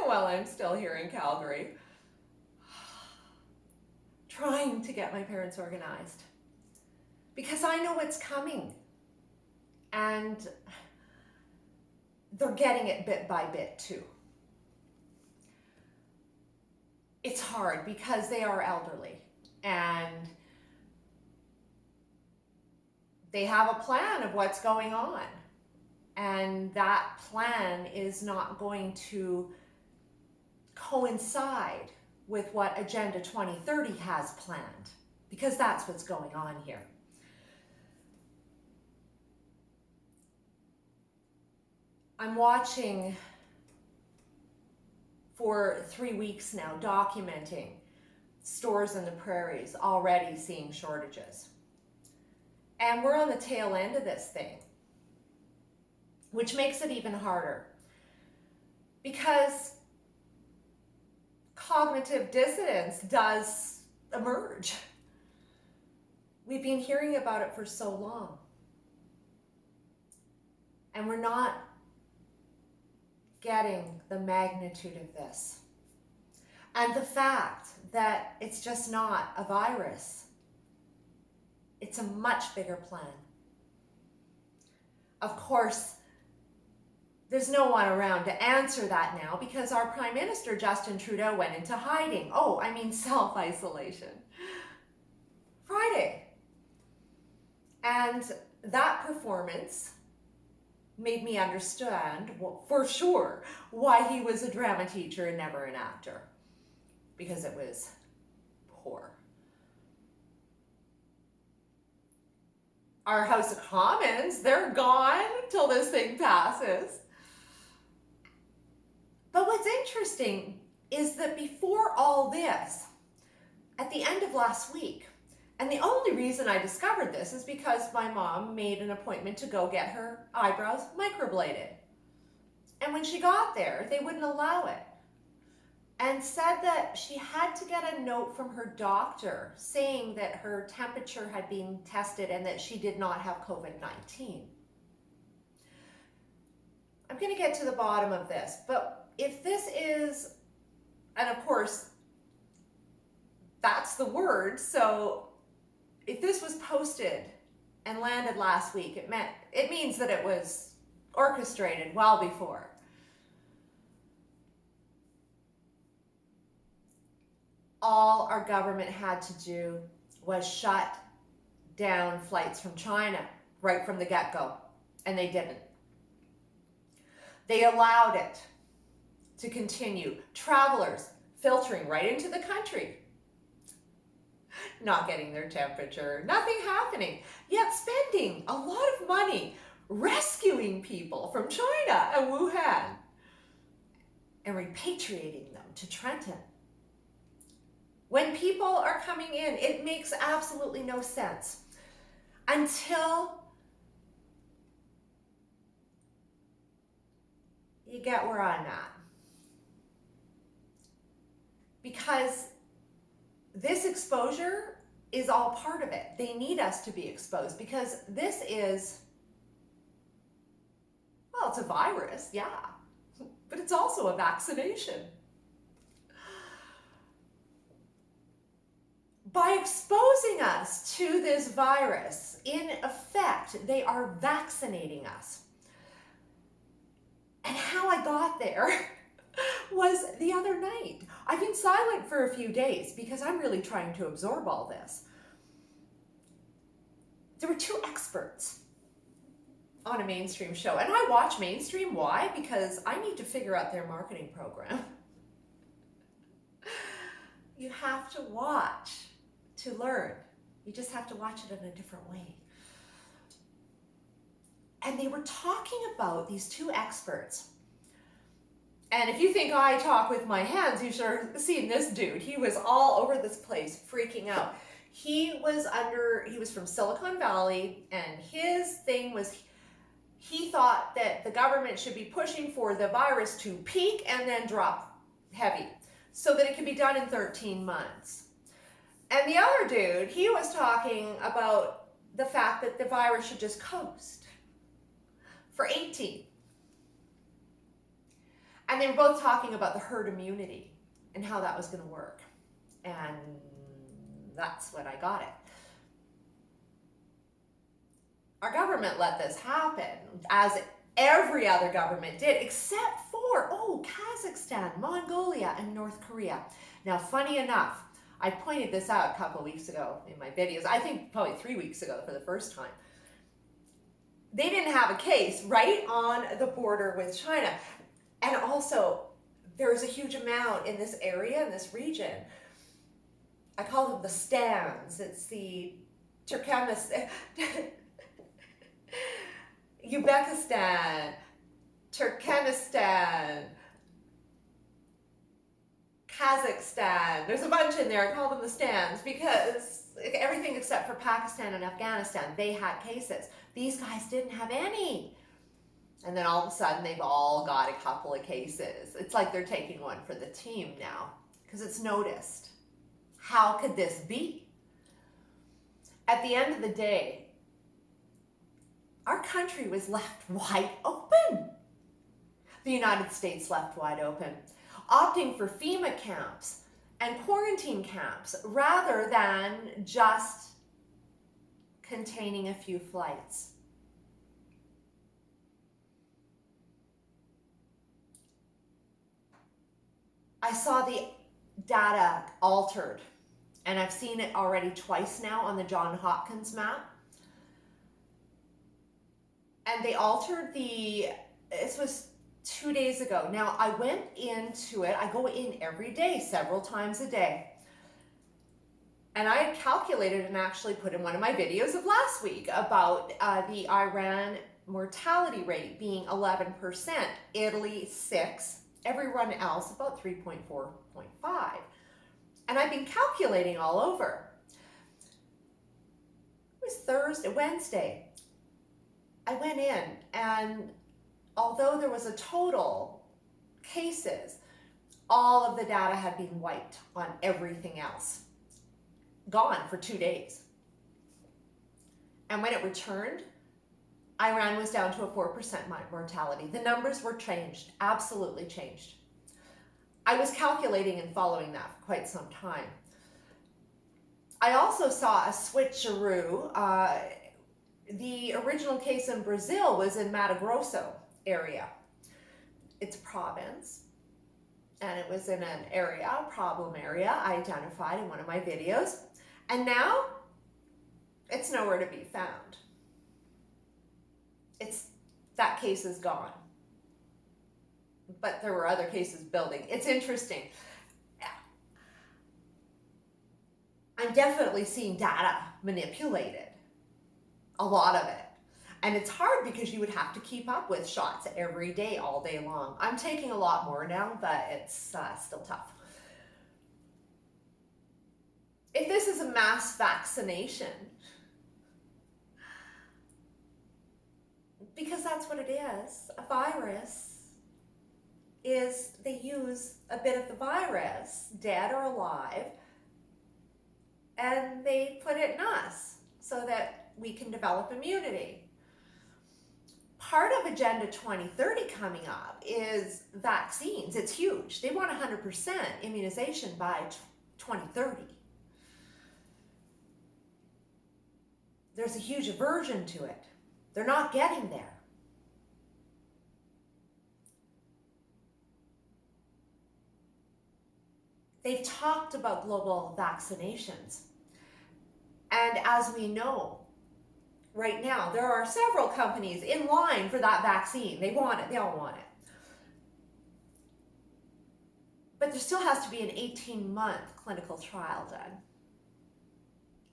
while I'm still here in Calgary, trying to get my parents organized because I know what's coming, and they're getting it bit by bit too. It's hard because they are elderly and they have a plan of what's going on, and that plan is not going to coincide with what Agenda 2030 has planned, because that's what's going on here. I'm watching for 3 weeks now, documenting stores in the prairies already seeing shortages. And we're on the tail end of this thing, which makes it even harder because cognitive dissonance does emerge. We've been hearing about it for so long, and we're not getting the magnitude of this. And the fact that it's just not a virus, it's a much bigger plan. Of course, there's no one around to answer that now because our Prime Minister, Justin Trudeau, went into hiding. Self-isolation. Friday. And that performance made me understand, for sure, why he was a drama teacher and never an actor. Because it was poor. Our House of Commons, they're gone till this thing passes. But what's interesting is that before all this, at the end of last week, and the only reason I discovered this is because my mom made an appointment to go get her eyebrows microbladed. And when she got there, they wouldn't allow it, and said that she had to get a note from her doctor saying that her temperature had been tested and that she did not have COVID-19. I'm going to get to the bottom of this, but if this is, and of course, that's the word, so if this was posted and landed last week, it means that it was orchestrated well before. All our government had to do was shut down flights from China right from the get-go, and they didn't. They allowed it to continue. Travelers filtering right into the country, not getting their temperature, nothing happening, yet spending a lot of money rescuing people from China and Wuhan and repatriating them to Trenton. When people are coming in, it makes absolutely no sense until you get where I'm at. Because this exposure is all part of it. They need us to be exposed because this is, well, it's a virus, yeah, but it's also a vaccination. By exposing us to this virus, in effect, they are vaccinating us. And how I got there was the other night. I've been silent for a few days because I'm really trying to absorb all this. There were two experts on a mainstream show, and I watch mainstream. Why? Because I need to figure out their marketing program. You have to watch to learn. You just have to watch it in a different way. And they were talking about, these two experts. And if you think I talk with my hands, you should have seen this dude. He was all over this place, freaking out. He was from Silicon Valley, and his thing was, he thought that the government should be pushing for the virus to peak and then drop heavy so that it could be done in 13 months. And the other dude, he was talking about the fact that the virus should just coast for 18. And they were both talking about the herd immunity and how that was going to work. And that's when I got it. Our government let this happen, as every other government did, except for, Kazakhstan, Mongolia, and North Korea. Now, funny enough, I pointed this out a couple weeks ago in my videos, I think probably 3 weeks ago for the first time. They didn't have a case right on the border with China. And also, there's a huge amount in this area, in this region. I call them the stands. It's the Turkmenistan, Uzbekistan, Turkmenistan, Kazakhstan. There's a bunch in there. I call them the stands because everything except for Pakistan and Afghanistan, they had cases. These guys didn't have any. And then all of a sudden, they've all got a couple of cases. It's like they're taking one for the team now because it's noticed. How could this be? At the end of the day, our country was left wide open. The United States left wide open, opting for FEMA camps and quarantine camps rather than just containing a few flights. I saw the data altered, and I've seen it already twice now on the Johns Hopkins map. And they altered this was 2 days ago. Now, I went into it, I go in every day, several times a day. And I had calculated and actually put in one of my videos of last week about the Iran mortality rate being 11%, Italy 6%, everyone else about 3.4.5. And I've been calculating all over. It was Wednesday. I went in, and although there was a total cases, all of the data had been wiped on everything else. Gone for 2 days. And when it returned, Iran was down to a 4% mortality. The numbers were changed, absolutely changed. I was calculating and following that for quite some time. I also saw a switcheroo. The original case in Brazil was in Mato Grosso area. It's a province, and it was in an area, a problem area, I identified in one of my videos. And now, it's nowhere to be found. That case is gone. But there were other cases building. It's interesting. I'm definitely seeing data manipulated. A lot of it. And it's hard because you would have to keep up with shots every day, all day long. I'm taking a lot more now, but it's still tough. If this is a mass vaccination, because that's what it is, a virus is they use a bit of the virus, dead or alive, and they put it in us so that we can develop immunity. Part of Agenda 2030 coming up is vaccines. It's huge. They want 100% immunization by 2030. There's a huge aversion to it. They're not getting there. They've talked about global vaccinations. And as we know, right now, there are several companies in line for that vaccine. They want it. They all want it. But there still has to be an 18-month clinical trial done.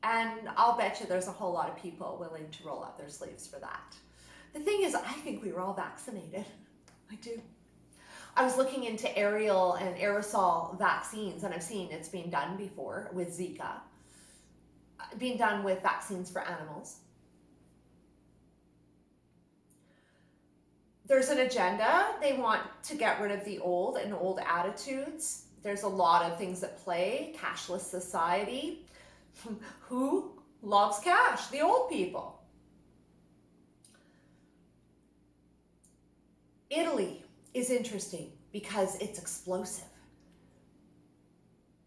And I'll bet you there's a whole lot of people willing to roll up their sleeves for that. The thing is, I think we were all vaccinated. I do. I was looking into aerial and aerosol vaccines, and I've seen it's been done before with Zika, being done with vaccines for animals. There's an agenda. They want to get rid of the old and old attitudes. There's a lot of things at play. Cashless society. Who loves cash? The old people. is interesting because it's explosive.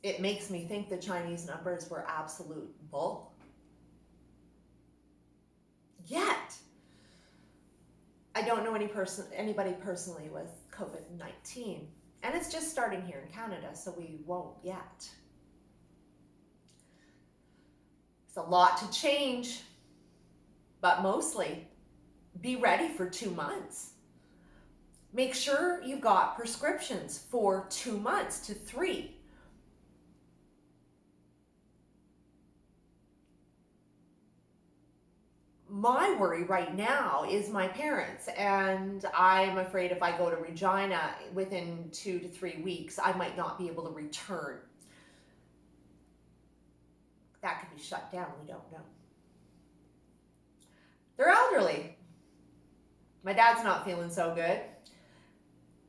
It makes me think the Chinese numbers were absolute bull. Yet, I don't know anybody personally with COVID-19. And it's just starting here in Canada, so we won't yet. It's a lot to change, but mostly be ready for 2 months. Make sure you've got prescriptions for 2 months to 3. My worry right now is my parents, and I'm afraid if I go to Regina within 2 to 3 weeks, I might not be able to return. That could be shut down, we don't know. They're elderly. My dad's not feeling so good.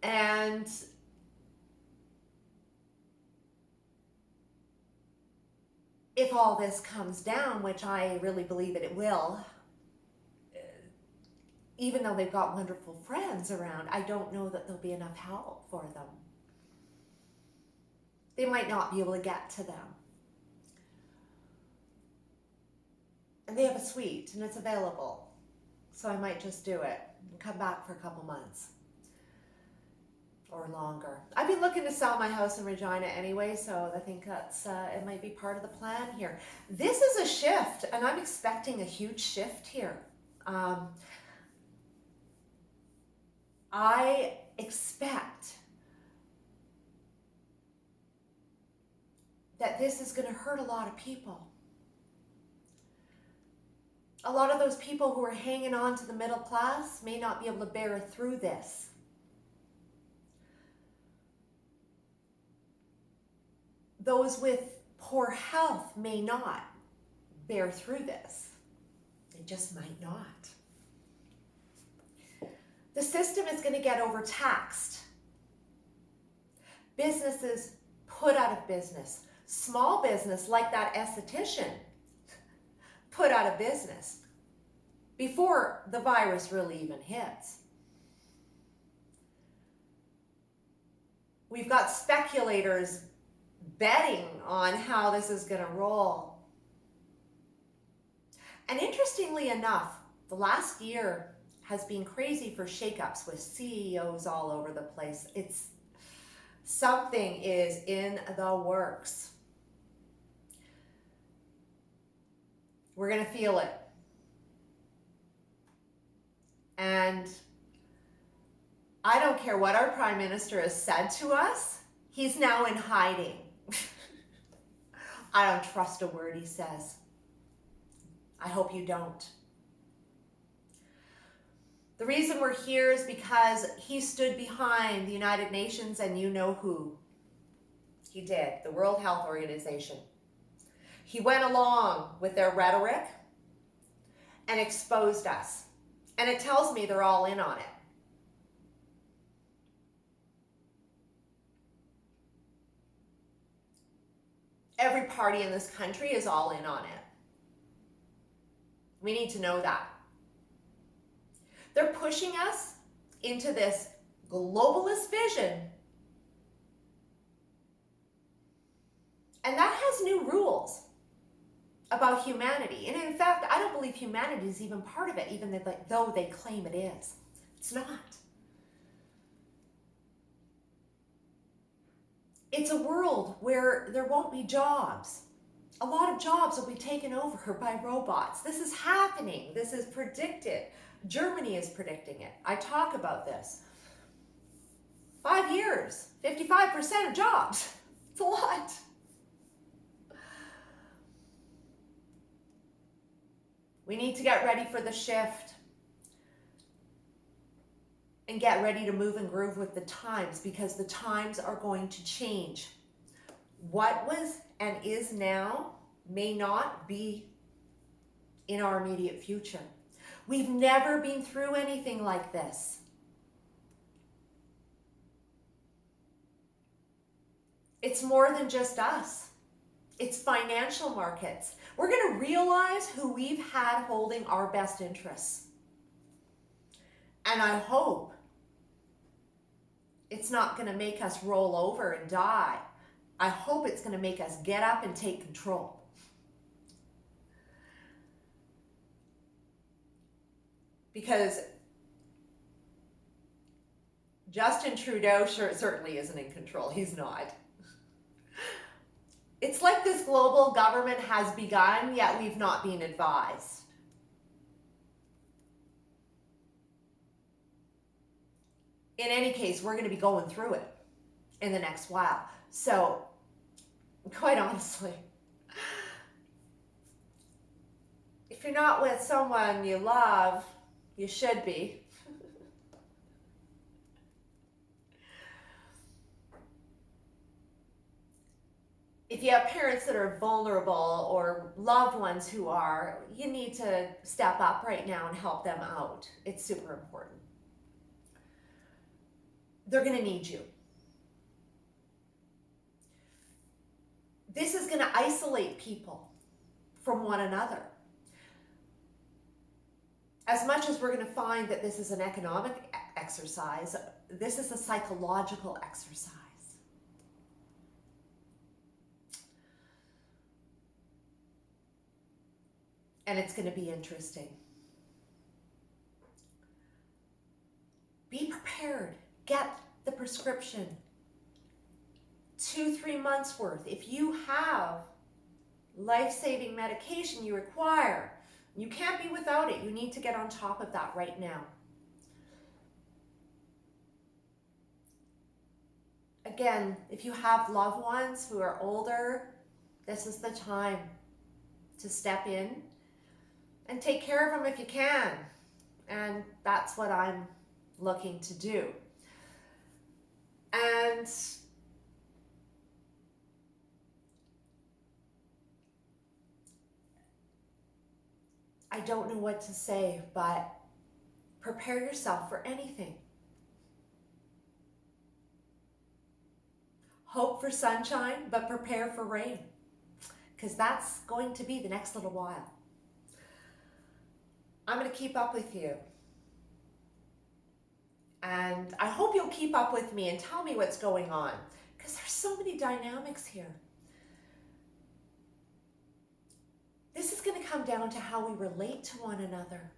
And if all this comes down, which I really believe that it will, even though they've got wonderful friends around, I don't know that there'll be enough help for them. They might not be able to get to them. And they have a suite and it's available. So I might just do it and come back for a couple months or longer. I've been looking to sell my house in Regina anyway, so I think that's it might be part of the plan here. This is a shift, and I'm expecting a huge shift here. I expect that this is going to hurt a lot of people. A lot of those people who are hanging on to the middle class may not be able to bear through this. Those with poor health may not bear through this. They just might not. The system is going to get overtaxed. Businesses put out of business. Small business, like that esthetician, put out of business before the virus really even hits. We've got speculators betting on how this is going to roll. And interestingly enough, the last year has been crazy for shakeups with CEOs all over the place. Something is in the works. We're going to feel it. And I don't care what our Prime Minister has said to us, he's now in hiding. I don't trust a word he says. I hope you don't. The reason we're here is because he stood behind the United Nations, and you know who. He did, the World Health Organization. He went along with their rhetoric and exposed us. And it tells me they're all in on it. Every party in this country is all in on it. We need to know that. They're pushing us into this globalist vision. And that has new rules about humanity. And in fact, I don't believe humanity is even part of it, even though they claim it is. It's not. It's a world where there won't be jobs. A lot of jobs will be taken over by robots. This is happening. This is predicted. Germany is predicting it. I talk about this. 5 years, 55% of jobs. It's a lot. We need to get ready for the shift and get ready to move and groove with the times, because the times are going to change. What was and is now may not be in our immediate future. We've never been through anything like this. It's more than just us. It's financial markets. We're going to realize who we've had holding our best interests. And I hope It's not going to make us roll over and die. I hope it's going to make us get up and take control. Because Justin Trudeau certainly isn't in control. He's not. It's like this global government has begun, yet we've not been advised. In any case, we're going to be going through it in the next while. So, quite honestly, if you're not with someone you love, you should be. If you have parents that are vulnerable or loved ones who are, you need to step up right now and help them out. It's super important. They're going to need you. This is going to isolate people from one another. As much as we're going to find that this is an economic exercise, this is a psychological exercise. And it's going to be interesting. Be prepared. Get the prescription. 2-3 months worth. If you have life-saving medication you require, you can't be without it. You need to get on top of that right now. Again, if you have loved ones who are older, this is the time to step in and take care of them if you can. And that's what I'm looking to do. And I don't know what to say, but prepare yourself for anything. Hope for sunshine, but prepare for rain, because that's going to be the next little while. I'm going to keep up with you. And I hope you'll keep up with me and tell me what's going on, because there's so many dynamics here. This is going to come down to how we relate to one another.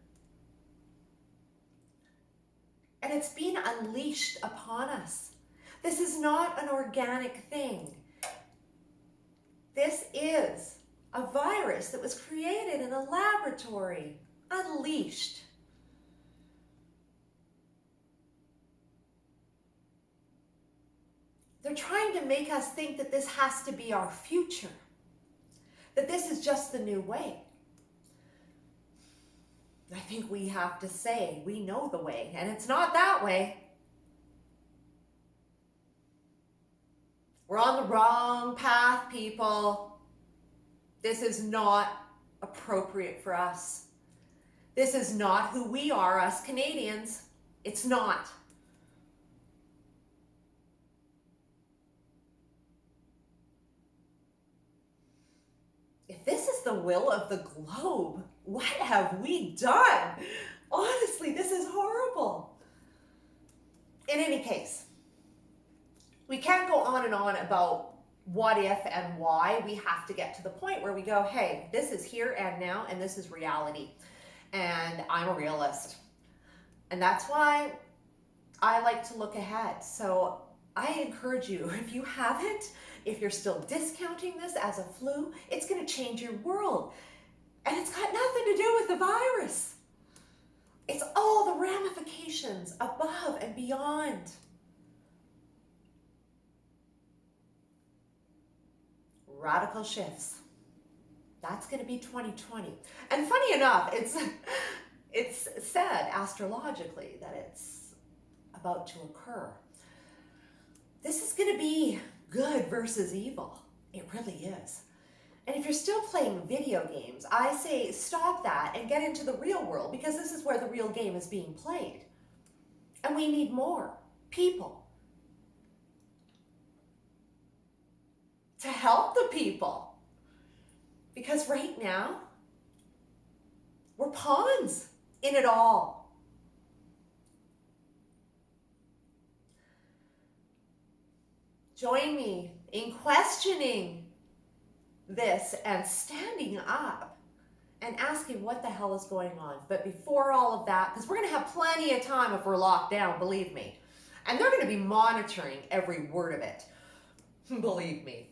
And it's being unleashed upon us. This is not an organic thing. This is a virus that was created in a laboratory, unleashed. They're trying to make us think that this has to be our future, that this is just the new way. I think we have to say we know the way, and it's not that way. We're on the wrong path, people. This is not appropriate for us. This is not who we are, us Canadians. It's not. If this is the will of the globe, what have we done? Honestly, this is horrible. In any case, we can't go on and on about what if and why. We have to get to the point where we go, hey, this is here and now, and this is reality. And I'm a realist. And that's why I like to look ahead. So I encourage you, if you haven't, if you're still discounting this as a flu, it's going to change your world. And it's got nothing to do with the virus. It's all the ramifications above and beyond. Radical shifts. That's going to be 2020. And funny enough, it's said astrologically that it's about to occur. This is going to be good versus evil. It really is. And if you're still playing video games, I say stop that and get into the real world, because this is where the real game is being played. And we need more people to help the people. Because right now, we're pawns in it all. Join me in questioning this and standing up and asking what the hell is going on. But before all of that, because we're going to have plenty of time if we're locked down, believe me. And they're going to be monitoring every word of it. Believe me.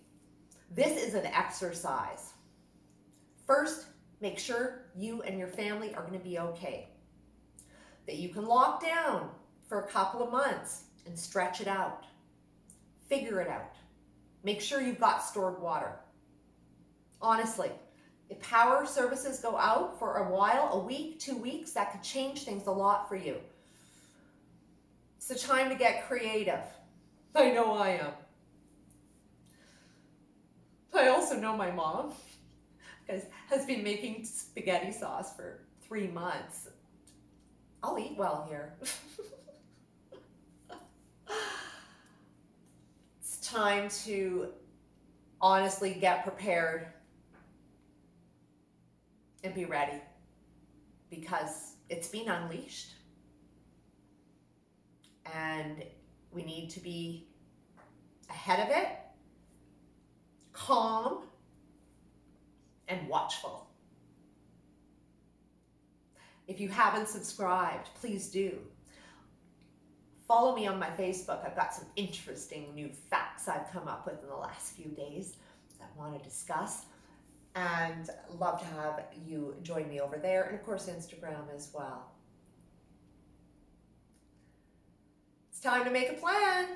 This is an exercise. First, make sure you and your family are going to be okay. That you can lock down for a couple of months and stretch it out. Figure it out. Make sure you've got stored water. Honestly, if power services go out for a while, a week, 2 weeks, that could change things a lot for you. It's the time to get creative. I know I am. I also know my mom has been making spaghetti sauce for 3 months. I'll eat well here. It's time to honestly get prepared and be ready, because it's been unleashed and we need to be ahead of it, calm and watchful. If you haven't subscribed, please do. Follow me on my Facebook. I've got some interesting new facts I've come up with in the last few days that I want to discuss. And love to have you join me over there. And of course, Instagram as well. It's time to make a plan.